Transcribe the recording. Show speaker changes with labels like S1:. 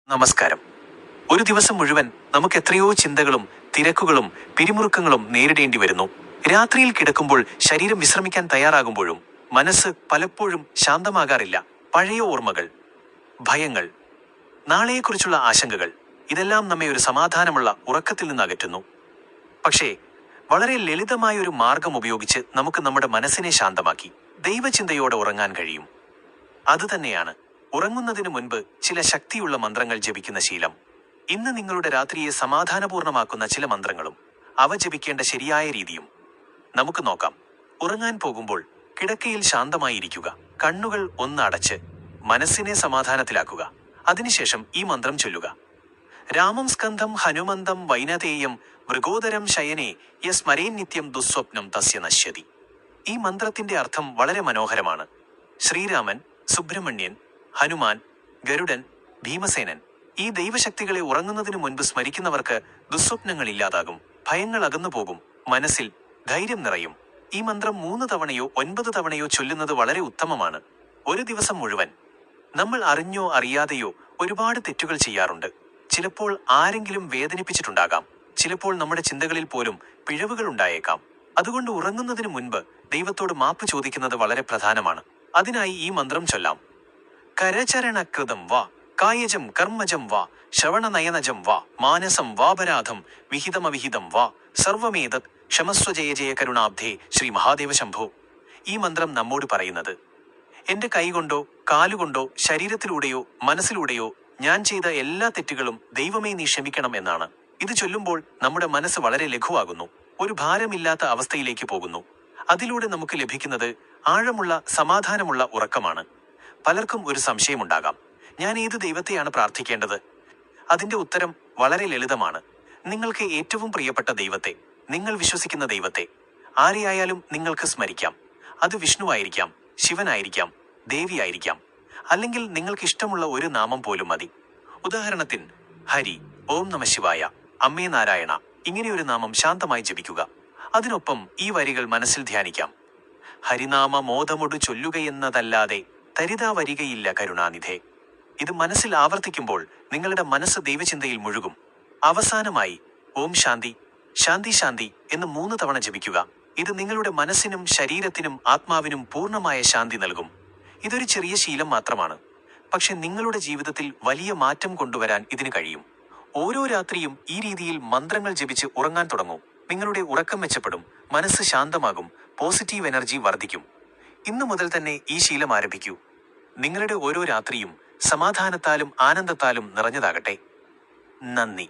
S1: നമസ്കാരം. ഒരു ദിവസം മുഴുവൻ നമുക്ക് എത്രയോ ചിന്തകളും തിരക്കുകളും പിരിമുറുക്കങ്ങളും നേരിടേണ്ടി വരുന്നു. രാത്രിയിൽ കിടക്കുമ്പോൾ ശരീരം വിശ്രമിക്കാൻ തയ്യാറാകുമ്പോഴും മനസ്സ് പലപ്പോഴും ശാന്തമാകാറില്ല. പഴയ ഓർമ്മകൾ, ഭയങ്ങൾ, നാളെയെക്കുറിച്ചുള്ള ആശങ്കകൾ, ഇതെല്ലാം നമ്മെ ഒരു സമാധാനമുള്ള ഉറക്കത്തിൽ നിന്ന് അകറ്റുന്നു. പക്ഷേ വളരെ ലളിതമായ ഒരു മാർഗം ഉപയോഗിച്ച് നമുക്ക് നമ്മുടെ മനസ്സിനെ ശാന്തമാക്കി ദൈവചിന്തയോടെ ഉറങ്ങാൻ കഴിയും. അതുതന്നെയാണ് ഉറങ്ങുന്നതിന് മുൻപ് ചില ശക്തിയുള്ള മന്ത്രങ്ങൾ ജപിക്കുന്ന ശീലം. ഇന്ന് നിങ്ങളുടെ രാത്രിയെ സമാധാനപൂർണമാക്കുന്ന ചില മന്ത്രങ്ങളും അവ ജപിക്കേണ്ട ശരിയായ രീതിയും നമുക്ക് നോക്കാം. ഉറങ്ങാൻ പോകുമ്പോൾ കിടക്കയിൽ ശാന്തമായിരിക്കുക. കണ്ണുകൾ ഒന്ന് അടച്ച് മനസ്സിനെ സമാധാനത്തിലാക്കുക. അതിനുശേഷം ഈ മന്ത്രം ചൊല്ലുക: രാമം സ്കന്ധം ഹനുമന്തം വൈനതേയം മൃഗോദരം ശയനേ യസ്മരേൻ നിത്യം ദുസ്വപ്നം തസ്യ നശ്യതി. ഈ മന്ത്രത്തിന്റെ അർത്ഥം വളരെ മനോഹരമാണ്. ശ്രീരാമൻ, സുബ്രഹ്മണ്യൻ, ഹനുമാൻ, ഗരുഡൻ, ഭീമസേനൻ, ഈ ദൈവശക്തികളെ ഉറങ്ങുന്നതിനു മുൻപ് സ്മരിക്കുന്നവർക്ക് ദുസ്വപ്നങ്ങൾ ഇല്ലാതാകും, ഭയങ്ങൾ അകന്നുപോകും, മനസ്സിൽ ധൈര്യം നിറയും. ഈ മന്ത്രം 3 തവണയോ 9 തവണയോ ചൊല്ലുന്നത് വളരെ ഉത്തമമാണ്. ഒരു ദിവസം മുഴുവൻ നമ്മൾ അറിഞ്ഞോ അറിയാതെയോ ഒരുപാട് തെറ്റുകൾ ചെയ്യാറുണ്ട്. ചിലപ്പോൾ ആരെങ്കിലും വേദനിപ്പിച്ചിട്ടുണ്ടാകാം. ചിലപ്പോൾ നമ്മുടെ ചിന്തകളിൽ പോലും പിഴവുകൾ ഉണ്ടായേക്കാം. അതുകൊണ്ട് ഉറങ്ങുന്നതിന് മുൻപ് ദൈവത്തോട് മാപ്പ് ചോദിക്കുന്നത് വളരെ പ്രധാനമാണ്. അതിനായി ഈ മന്ത്രം ചൊല്ലാം: കരചരണകൃതം വാ കായജം കർമ്മജം വാ ശ്രവണനയനജം വാ മാനസം വാപരാധം വിഹിതമവിഹിതം വാ സർവമേതത് ക്ഷമസ്വ ജയ ജയ കരുണാബ്ധേ ശ്രീ മഹാദേവ ശംഭോ. ഈ മന്ത്രം നമ്മോട് പറയുന്നത്, എന്റെ കൈകൊണ്ടോ കാലുകൊണ്ടോ ശരീരത്തിലൂടെയോ മനസ്സിലൂടെയോ ഞാൻ ചെയ്ത എല്ലാ തെറ്റുകളും ദൈവമേ നീ ക്ഷമിക്കണം എന്നാണ്. ഇത് ചൊല്ലുമ്പോൾ നമ്മുടെ മനസ്സ് വളരെ ലഘുവാകുന്നു, ഒരു ഭാരമില്ലാത്ത അവസ്ഥയിലേക്ക് പോകുന്നു. അതിലൂടെ നമുക്ക് ലഭിക്കുന്നത് ആഴമുള്ള സമാധാനമുള്ള ഉറക്കമാണ്. പലർക്കും ഒരു സംശയമുണ്ടാകാം: ഞാൻ ഏത് ദൈവത്തെയാണ് പ്രാർത്ഥിക്കേണ്ടത്? അതിന്റെ ഉത്തരം വളരെ ലളിതമാണ്. നിങ്ങൾക്ക് ഏറ്റവും പ്രിയപ്പെട്ട ദൈവത്തെ, നിങ്ങൾ വിശ്വസിക്കുന്ന ദൈവത്തെ, ആരെയായാലും നിങ്ങൾക്ക് സ്മരിക്കാം. അത് വിഷ്ണുവായിരിക്കാം, ശിവനായിരിക്കാം, ദേവിയായിരിക്കാം, അല്ലെങ്കിൽ നിങ്ങൾക്ക് ഇഷ്ടമുള്ള ഒരു നാമം പോലും മതി. ഉദാഹരണത്തിന് ഹരി, ഓം നമ ശിവായ, അമ്മേ നാരായണ, ഇങ്ങനെയൊരു നാമം ശാന്തമായി ജപിക്കുക. അതിനൊപ്പം ഈ വരികൾ മനസ്സിൽ ധ്യാനിക്കാം: ഹരിനാമ മോദമൊടു ചൊല്ലുകയെന്നതല്ലാതെ തരിതാ വരികയില്ല കരുണാനിധേ. ഇത് മനസ്സിൽ ആവർത്തിക്കുമ്പോൾ നിങ്ങളുടെ മനസ്സ് ദൈവചിന്തയിൽ മുഴുകും. അവസാനമായി ഓം ശാന്തി ശാന്തി ശാന്തി എന്ന് 3 തവണ ജപിക്കുക. ഇത് നിങ്ങളുടെ മനസ്സിനും ശരീരത്തിനും ആത്മാവിനും പൂർണ്ണമായ ശാന്തി നൽകും. ഇതൊരു ചെറിയ ശീലം മാത്രമാണ്, പക്ഷെ നിങ്ങളുടെ ജീവിതത്തിൽ വലിയ മാറ്റം കൊണ്ടുവരാൻ ഇതിന് കഴിയും. ഓരോ രാത്രിയും ഈ രീതിയിൽ മന്ത്രങ്ങൾ ജപിച്ച് ഉറങ്ങാൻ തുടങ്ങൂ. നിങ്ങളുടെ ഉറക്കം മെച്ചപ്പെടും, മനസ്സ് ശാന്തമാകും, പോസിറ്റീവ് എനർജി വർദ്ധിക്കും. ഇന്നു മുതൽ തന്നെ ഈ ശീലം ആരംഭിക്കൂ. നിങ്ങളുടെ ഓരോ രാത്രിയും സമാധാനത്താലും ആനന്ദത്താലും നിറഞ്ഞതാകട്ടെ. നന്ദി.